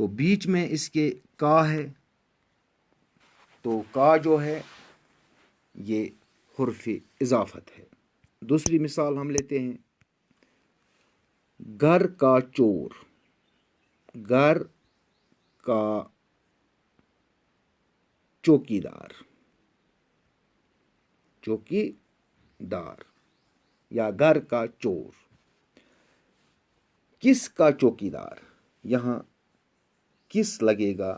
تو بیچ میں اس کے کا ہے، تو کا جو ہے یہ حرف اضافت ہے۔ دوسری مثال ہم لیتے ہیں، گھر کا چور، گھر کا چوکیدار، چوکی دار یا گھر کا چور۔ کس کا چوکیدار، یہاں کس لگے گا،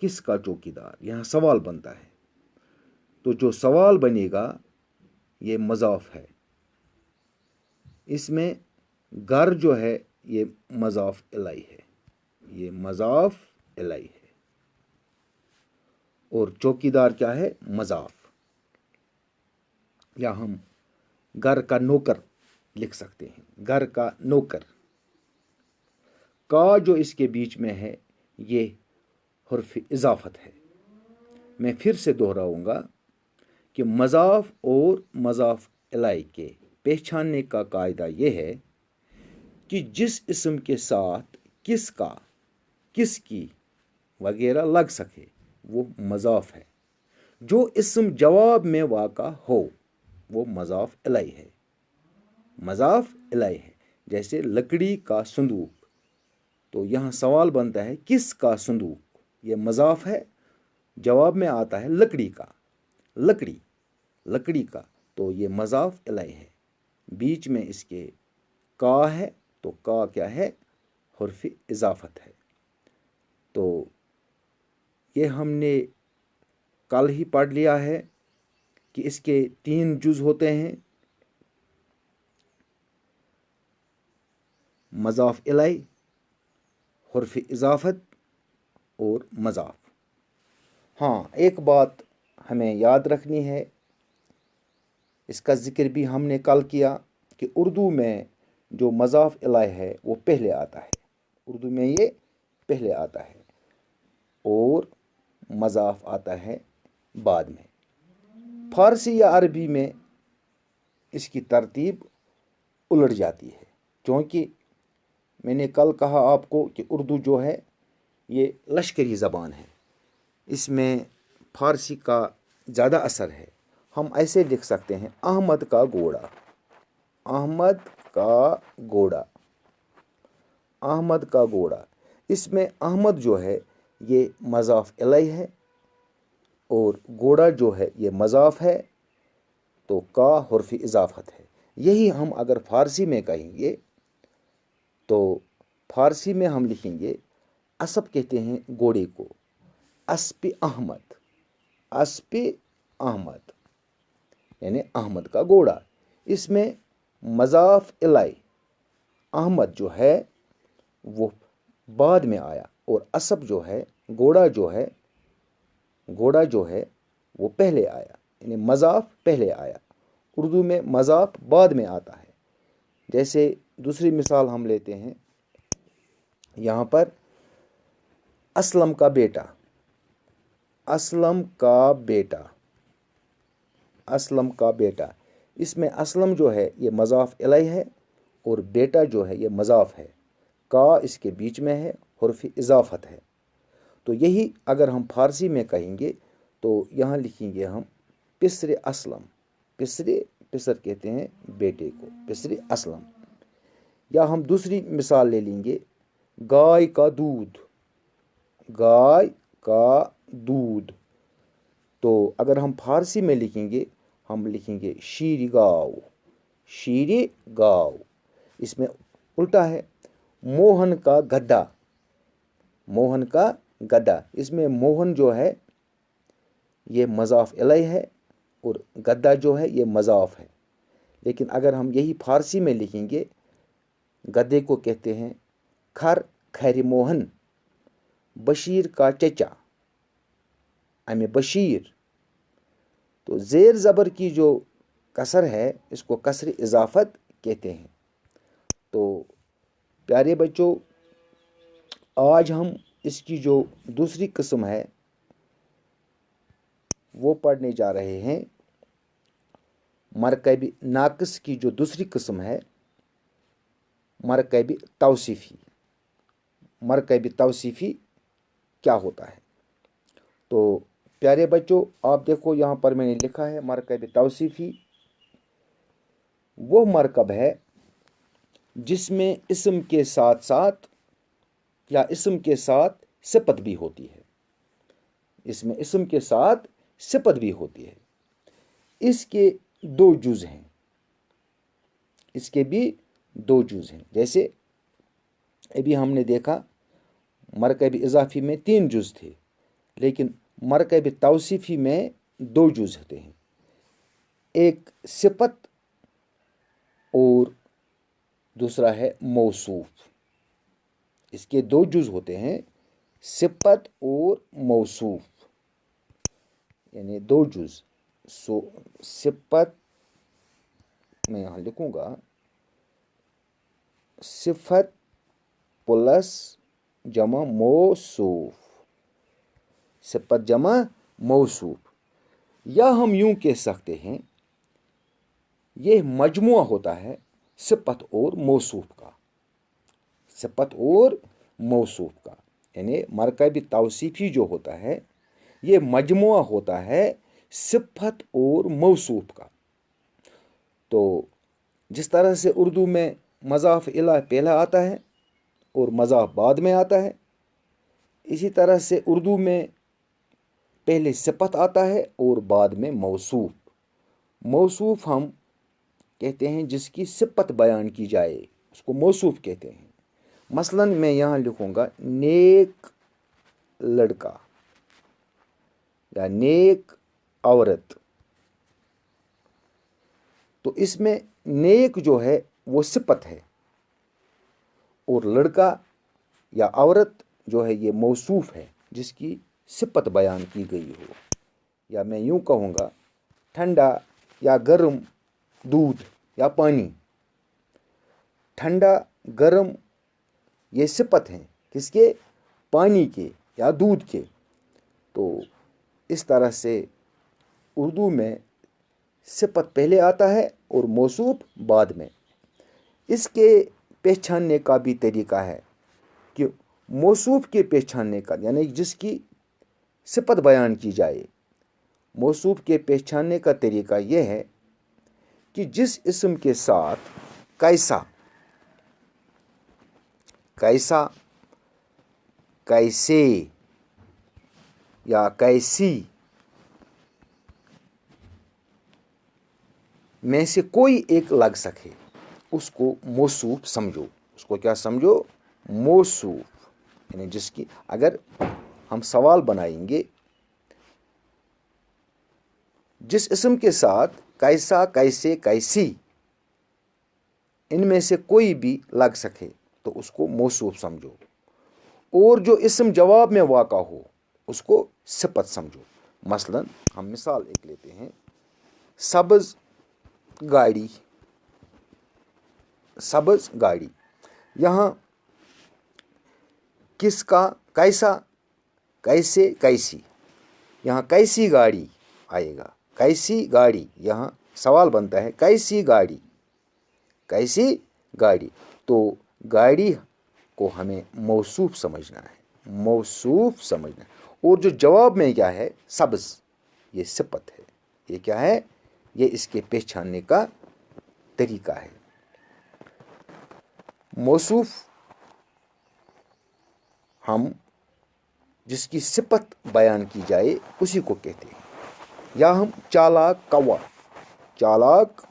کس کا چوکیدار، یہاں سوال بنتا ہے، تو جو سوال بنے گا یہ مضاف ہے، اس میں گھر جو ہے یہ مضاف الیہ ہے، یہ مضاف الیہ ہے، اور چوکیدار کیا ہے، مضاف، یا ہم گھر کا نوکر لکھ سکتے ہیں، گھر کا نوکر۔ کا جو اس کے بیچ میں ہے یہ حرف اضافت ہے۔ میں پھر سے دہراؤں گا کہ مضاف اور مضاف الیہ کے پہچاننے کا قاعدہ یہ ہے کہ جس اسم کے ساتھ کس کا، کس کی وغیرہ لگ سکے وہ مضاف ہے، جو اسم جواب میں واقع ہو وہ مضاف الیہ ہے، مضاف الیہ ہے۔ جیسے لکڑی کا صندوق، تو یہاں سوال بنتا ہے کس کا صندوق، یہ مضاف ہے، جواب میں آتا ہے لکڑی کا، لکڑی، لکڑی کا، تو یہ مضاف الیہ ہے، بیچ میں اس کے کا ہے، تو کا کیا ہے، حرف اضافت ہے۔ تو یہ ہم نے کل ہی پڑھ لیا ہے کہ اس کے 3 جز ہوتے ہیں، مضاف الیہ، حرف اضافت اور مضاف۔ ہاں، ایک بات ہمیں یاد رکھنی ہے، اس کا ذکر بھی ہم نے کل کیا کہ اردو میں جو مضاف الیہ ہے وہ پہلے آتا ہے، اردو میں یہ پہلے آتا ہے اور مضاف آتا ہے بعد میں۔ فارسی یا عربی میں اس کی ترتیب الٹ جاتی ہے، کیونکہ میں نے کل کہا آپ کو کہ اردو جو ہے یہ لشکری زبان ہے، اس میں فارسی کا زیادہ اثر ہے۔ ہم ایسے لکھ سکتے ہیں، احمد کا گھوڑا، احمد کا گھوڑا، احمد کا گھوڑا۔ اس میں احمد جو ہے یہ مضاف الیہ ہے اور گھوڑا جو ہے یہ مضاف ہے، تو کا حرف اضافت ہے۔ یہی ہم اگر فارسی میں کہیں گے تو فارسی میں ہم لکھیں گے، اسب کہتے ہیں گھوڑے کو، اسپ احمد، اسپ احمد، یعنی احمد کا گھوڑا۔ اس میں مضاف الیہ احمد جو ہے وہ بعد میں آیا، اور اسب جو ہے، گھوڑا جو ہے، گھوڑا جو ہے وہ پہلے آیا، یعنی مضاف پہلے آیا۔ اردو میں مضاف بعد میں آتا ہے۔ جیسے دوسری مثال ہم لیتے ہیں، یہاں پر اسلم کا بیٹا، اسلم کا بیٹا، اسلم کا بیٹا۔ اس میں اسلم جو ہے یہ مضاف الیہ ہے اور بیٹا جو ہے یہ مضاف ہے، کا اس کے بیچ میں ہے، حرف اضافت ہے۔ تو یہی اگر ہم فارسی میں کہیں گے تو یہاں لکھیں گے ہم پسر اسلم، پسر کہتے ہیں بیٹے کو، پسر اسلم۔ یا ہم دوسری مثال لے لیں گے، گائے کا دودھ، گائے کا دودھ۔ تو اگر ہم فارسی میں لکھیں گے ہم لکھیں گے شیر گاؤ، شیر گاؤ۔ اس میں الٹا ہے، موہن کا گدھا، موہن کا گدھا۔ اس میں موہن جو ہے یہ مضاف الیہ ہے اور گدھا جو ہے یہ مضاف ہے۔ لیکن اگر ہم یہی فارسی میں لکھیں گے، گدھے کو کہتے ہیں خیر موہن، بشیر کا چچا، امِ بشیر۔ تو زیر زبر کی جو کسر ہے اس کو کسر اضافت کہتے ہیں۔ تو پیارے بچوں، آج ہم اس کی جو دوسری قسم ہے وہ پڑھنے جا رہے ہیں، مرکب ناقص کی جو دوسری قسم ہے، مرکب توصیفی، مرکب توصیفی کیا ہوتا ہے؟ تو پیارے بچوں، آپ دیکھو یہاں پر میں نے لکھا ہے مرکب توصیفی وہ مرکب ہے جس میں اسم کے ساتھ ساتھ یا اسم کے ساتھ صفت بھی ہوتی ہے، اس میں اسم کے ساتھ صفت بھی ہوتی ہے۔ اس کے دو جز ہیں، اس کے بھی دو جز ہیں۔ جیسے ابھی ہم نے دیکھا مرکب اضافی میں 3 جز تھے، لیکن مرکب توصیفی میں 2 جز ہوتے ہیں، ایک صفت اور دوسرا ہے موصوف۔ اس کے 2 جز ہوتے ہیں، صفت اور موصوف، یعنی 2 جز۔ صفت میں یہاں لکھوں گا صفت پلس جمع موصوف، صفت جمع موصوف، یا ہم یوں کہہ سکتے ہیں یہ مجموعہ ہوتا ہے صفت اور موصوف کا، صفت اور موصوف کا، یعنی مرکب توصیفی جو ہوتا ہے یہ مجموعہ ہوتا ہے صفت اور موصوف کا۔ تو جس طرح سے اردو میں مضاف الیہ پہلا آتا ہے اور مضاف بعد میں آتا ہے، اسی طرح سے اردو میں پہلے صفت آتا ہے اور بعد میں موصوف۔ موصوف ہم کہتے ہیں جس کی صفت بیان کی جائے، اس کو موصوف کہتے ہیں۔ مثلا میں یہاں لکھوں گا نیک لڑکا یا نیک عورت، تو اس میں نیک جو ہے وہ صفت ہے اور لڑکا یا عورت جو ہے یہ موصوف ہے جس کی صفت بیان کی گئی ہو۔ یا میں یوں کہوں گا ٹھنڈا یا گرم دودھ یا پانی، ٹھنڈا گرم یہ صفت ہیں کس کے؟ پانی کے یا دودھ کے۔ تو اس طرح سے اردو میں صفت پہلے آتا ہے اور موصوف بعد میں۔ اس کے پہچاننے کا بھی طریقہ ہے کہ موصوف کے پہچاننے کا، یعنی جس کی صفت بیان کی جائے، موصوف کے پہچاننے کا طریقہ یہ ہے کہ جس اسم کے ساتھ کیسا، کیسا، کیسے یا کیسی میں سے کوئی ایک لگ سکے اس کو موصوف سمجھو۔ اس کو کیا سمجھو؟ موصوف، یعنی جس کی اگر ہم سوال بنائیں گے جس اسم کے ساتھ کیسا، کیسے، کیسی ان میں سے کوئی بھی لگ سکے تو اس کو موصوف سمجھو، اور جو اسم جواب میں واقع ہو اس کو صفت سمجھو۔ مثلا ہم مثال ایک لیتے ہیں، سبز گاڑی، سبز گاڑی، یہاں کس کا؟ کیسا، کیسے، کیسی، یہاں کیسی گاڑی آئے گا، کیسی گاڑی، یہاں سوال بنتا ہے کیسی گاڑی، کیسی گاڑی۔ تو گاڑی کو ہمیں موصوف سمجھنا ہے، موصوف سمجھنا ہے، اور جو جواب میں کیا ہے؟ سبز، یہ صفت ہے، یہ کیا ہے؟ یہ اس کے پہچاننے کا طریقہ ہے۔ موصوف ہم جس کی صفت بیان کی جائے اسی کو کہتے ہیں۔ یا ہم چالاک کوا، چالاک،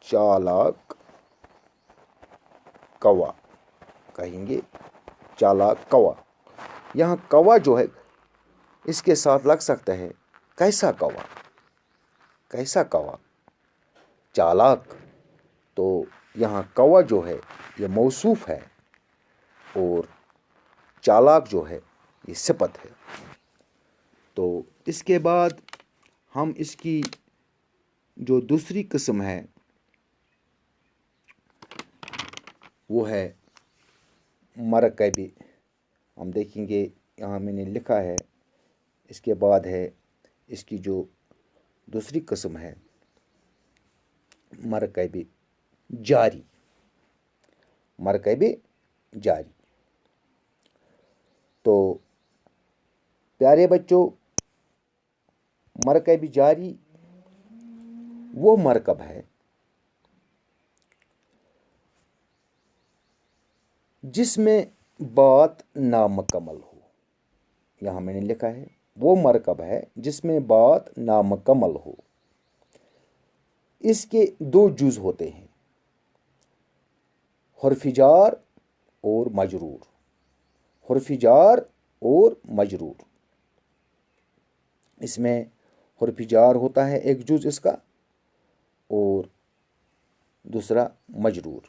چالاک کوا کہیں گے، چالاک کوا، یہاں کوا جو ہے اس کے ساتھ لگ سکتا ہے کیسا کوا، کیسا کوا، چالاک۔ تو یہاں کوا جو ہے یہ موصوف ہے اور چالاک جو ہے یہ صفت ہے۔ تو اس کے بعد ہم اس کی جو دوسری قسم ہے وہ ہے مرکبی۔ ہم دیکھیں گے یہاں میں نے لکھا ہے، اس کے بعد ہے اس کی جو دوسری قسم ہے مرکبی جاری، مرکبی جاری۔ تو پیارے بچوں، مرکب جاری وہ مرکب ہے جس میں بات نامکمل ہو. یہاں میں نے لکھا ہے وہ مرکب ہے جس میں بات نامکمل ہو. اس کے دو جز ہوتے ہیں، حرف جار اور مجرور. حرف جار اور مجرور. اس میں حرف جار ہوتا ہے ایک جز اس کا، اور دوسرا مجرور.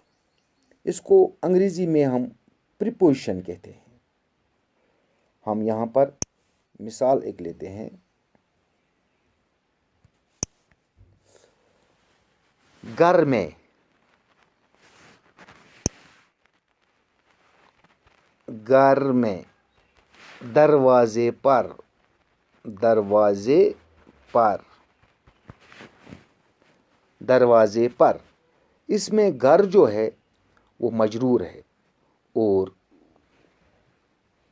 اس کو انگریزی میں ہم پریپوزیشن کہتے ہیں. ہم یہاں پر مثال ایک لیتے ہیں. گھر میں، گھر میں. دروازے پر، دروازے پر، دروازے پر. اس میں گھر جو ہے وہ مجرور ہے، اور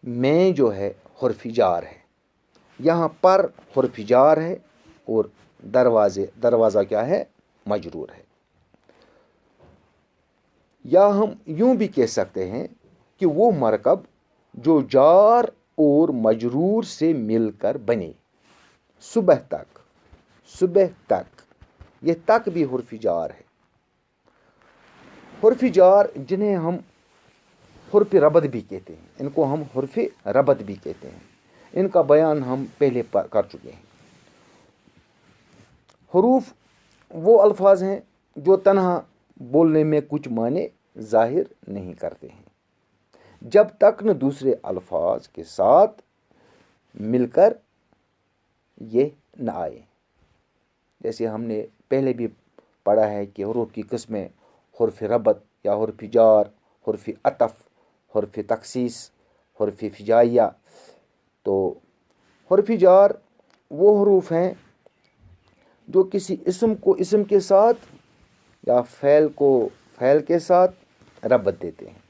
میں جو ہے حرف جار ہے. یہاں پر حرف جار ہے اور دروازہ کیا ہے؟ مجرور ہے. یا ہم یوں بھی کہہ سکتے ہیں کہ وہ مرکب جو جار اور مجرور سے مل کر بنے. صبح تک، صبح تک. یہ تک بھی حرف جار ہے. حرف جار جنہیں ہم حرف ربط بھی کہتے ہیں، ان کو ہم حرف ربط بھی کہتے ہیں. ان کا بیان ہم پہلے کر چکے ہیں. حروف وہ الفاظ ہیں جو تنہا بولنے میں کچھ معنی ظاہر نہیں کرتے ہیں جب تک نہ دوسرے الفاظ کے ساتھ مل کر یہ نہ آئے. جیسے ہم نے پہلے بھی پڑھا ہے کہ حروف کی قسمیں حرف ربط یا حرف جار، حرف عطف، حرف تخصیص، حرف فجائیہ. تو حرف جار وہ حروف ہیں جو کسی اسم کو اسم کے ساتھ یا فعل کو فعل کے ساتھ ربط دیتے ہیں،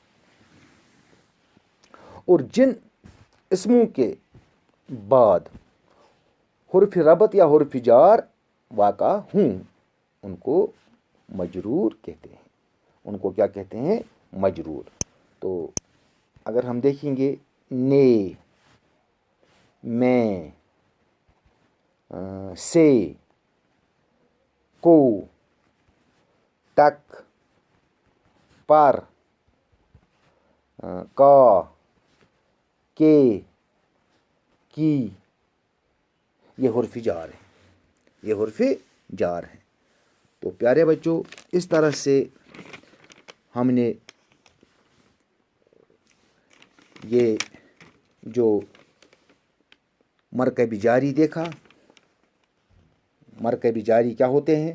اور جن اسموں کے بعد حرف ربط یا حرف جار واقع ہوں ان کو مجرور کہتے ہیں. ان کو کیا کہتے ہیں؟ مجرور. تو اگر ہم دیکھیں گے نے، میں، سے، کو، تک، پر، کا، کے، کی، یہ حرف جار ہیں. یہ حرف جار ہیں. تو پیارے بچوں، اس طرح سے ہم نے یہ جو مرکب جاری دیکھا. مرکب جاری کیا ہوتے ہیں؟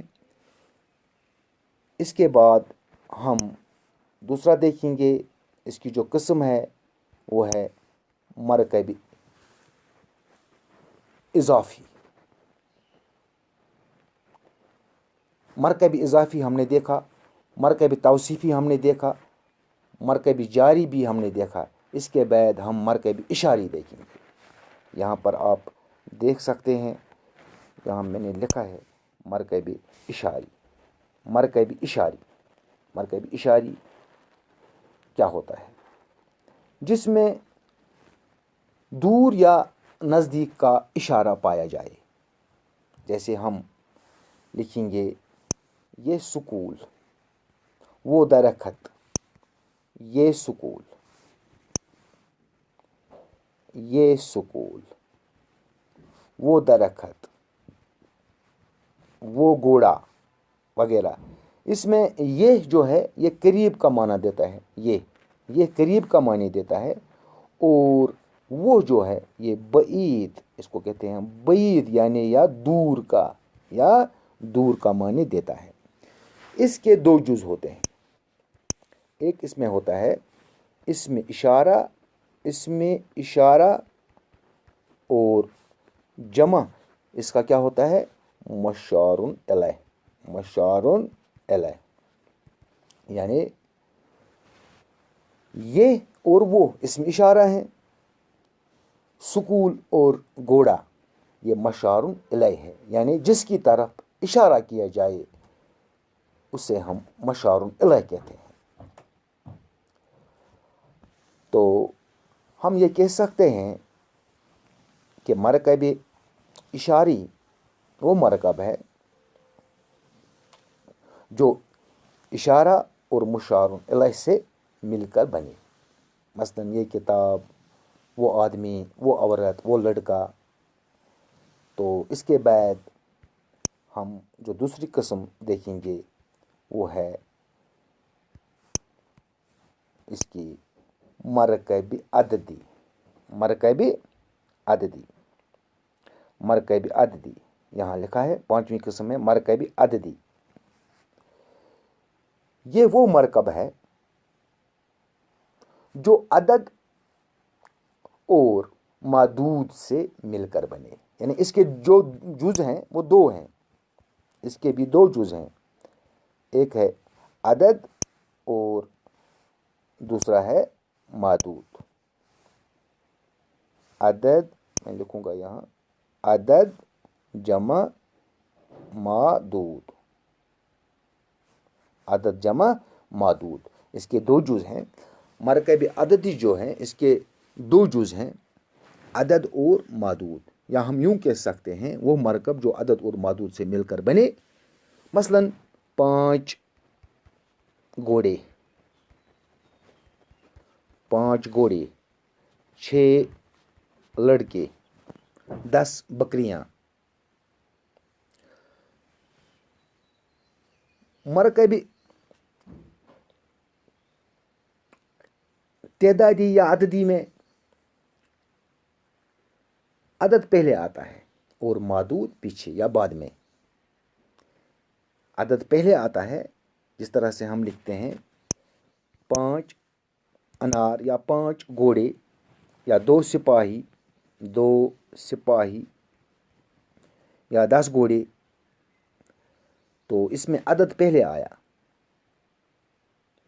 اس کے بعد ہم دوسرا دیکھیں گے. اس کی جو قسم ہے وہ ہے مرکب اضافی. مرکب اضافی ہم نے دیکھا، مرکب توصیفی ہم نے دیکھا، مرکب جاری بھی ہم نے دیکھا. اس کے بعد ہم مرکب اشاری دیکھیں گے. یہاں پر آپ دیکھ سکتے ہیں، یہاں میں نے لکھا ہے مرکب اشاری. مرکب اشاری، مرکب اشاری کیا ہوتا ہے؟ جس میں دور یا نزدیک کا اشارہ پایا جائے. جیسے ہم لکھیں گے یہ سکول، وہ درخت، یہ سکول، یہ سکول، وہ درخت، وہ گھوڑا وغیرہ. اس میں یہ جو ہے یہ قریب کا معنی دیتا ہے. یہ قریب کا معنی دیتا ہے، اور وہ جو ہے یہ بعید، اس کو کہتے ہیں بعید، یعنی یا دور کا معنی دیتا ہے. اس کے دو جز ہوتے ہیں. ایک اس میں ہوتا ہے اسم اشارہ، اسم اشارہ، اور جمع اس کا کیا ہوتا ہے؟ مشار الیہ. مشار الیہ یعنی یہ اور وہ اسم اشارہ ہیں، سکول اور گھوڑا یہ مشار الیہ ہے، یعنی جس کی طرف اشارہ کیا جائے اسے ہم مشار الیہ کہتے ہیں۔ تو ہم یہ کہہ سکتے ہیں کہ مرکب اشاری وہ مرکب ہے جو اشارہ اور مشار الیہ سے مل کر بنے۔ مثلاً یہ کتاب، وہ آدمی، وہ عورت، وہ لڑکا۔ تو اس کے بعد ہم جو دوسری قسم دیکھیں گے وہ ہے اس کی مرکب عددی۔ مرکب عددی، مرکب عددی یہاں لکھا ہے، پانچویں قسم ہے مرکب عددی۔ یہ وہ مرکب ہے جو عدد اور معدود سے مل کر بنے، یعنی اس کے جو جز ہیں وہ دو ہیں، اس کے بھی دو جز ہیں، ایک ہے عدد اور دوسرا ہے معدود۔ عدد میں لکھوں گا یہاں، عدد جمع معدود، عدد جمع معدود، اس کے دو جز ہیں۔ مرکب عددی جو ہیں اس کے دو جز ہیں، عدد اور معدود، یا ہم یوں کہہ سکتے ہیں وہ مرکب جو عدد اور معدود سے مل کر بنے۔ مثلاً 5 گھوڑے، 5 گھوڑے، 6 لڑکے، 10 بکریاں۔ مرکب تعدادی یا عددی میں عدد پہلے آتا ہے اور معدود پیچھے یا بعد میں۔ عدد پہلے آتا ہے، جس طرح سے ہم لکھتے ہیں 5 انار یا 5 گھوڑے یا 2 سپاہی، 2 سپاہی یا 10 گھوڑے۔ تو اس میں عدد پہلے آیا،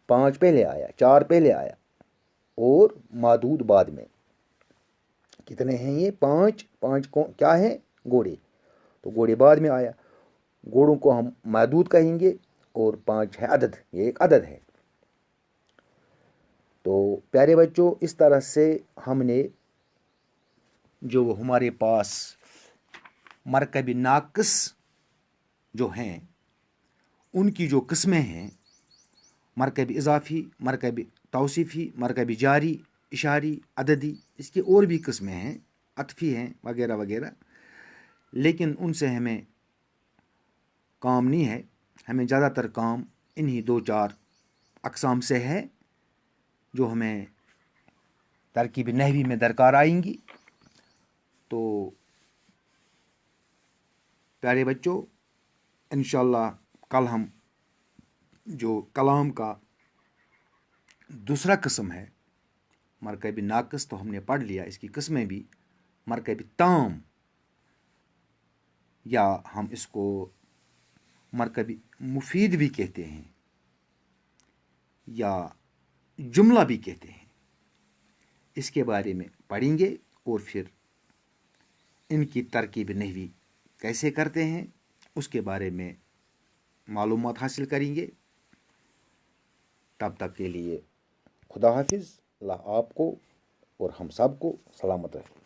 5 پہلے آیا، 4 پہلے آیا اور معدود بعد میں۔ کتنے ہیں یہ؟ 5 کو کیا ہے؟ گھوڑے، تو گھوڑے بعد میں آیا، گھوڑوں کو ہم معدود کہیں گے، اور 5 ہے عدد، یہ ایک عدد ہے۔ تو پیارے بچوں، اس طرح سے ہم نے جو ہمارے پاس مرکب ناقص جو ہیں ان کی جو قسمیں ہیں، مرکب اضافی، مرکب توصیفی، مرکب جاری، اشاری، عددی، اس کی اور بھی قسمیں ہیں، عطفی ہیں وغیرہ وغیرہ، لیکن ان سے ہمیں کام نہیں ہے۔ ہمیں زیادہ تر کام انہی 2-4 اقسام سے ہے جو ہمیں ترکیب نحوی میں درکار آئیں گی۔ تو پیارے بچوں، انشاءاللہ کل ہم جو کلام کا دوسرا قسم ہے مرکب ناقص تو ہم نے پڑھ لیا، اس کی قسمیں بھی، مرکب تام، یا ہم اس کو مرکب مفید بھی کہتے ہیں یا جملہ بھی کہتے ہیں، اس کے بارے میں پڑھیں گے، اور پھر ان کی ترکیب نحوی کیسے کرتے ہیں اس کے بارے میں معلومات حاصل کریں گے۔ تب تک کے لیے خدا حافظ، اللہ آپ کو اور ہم سب کو سلامت رکھے۔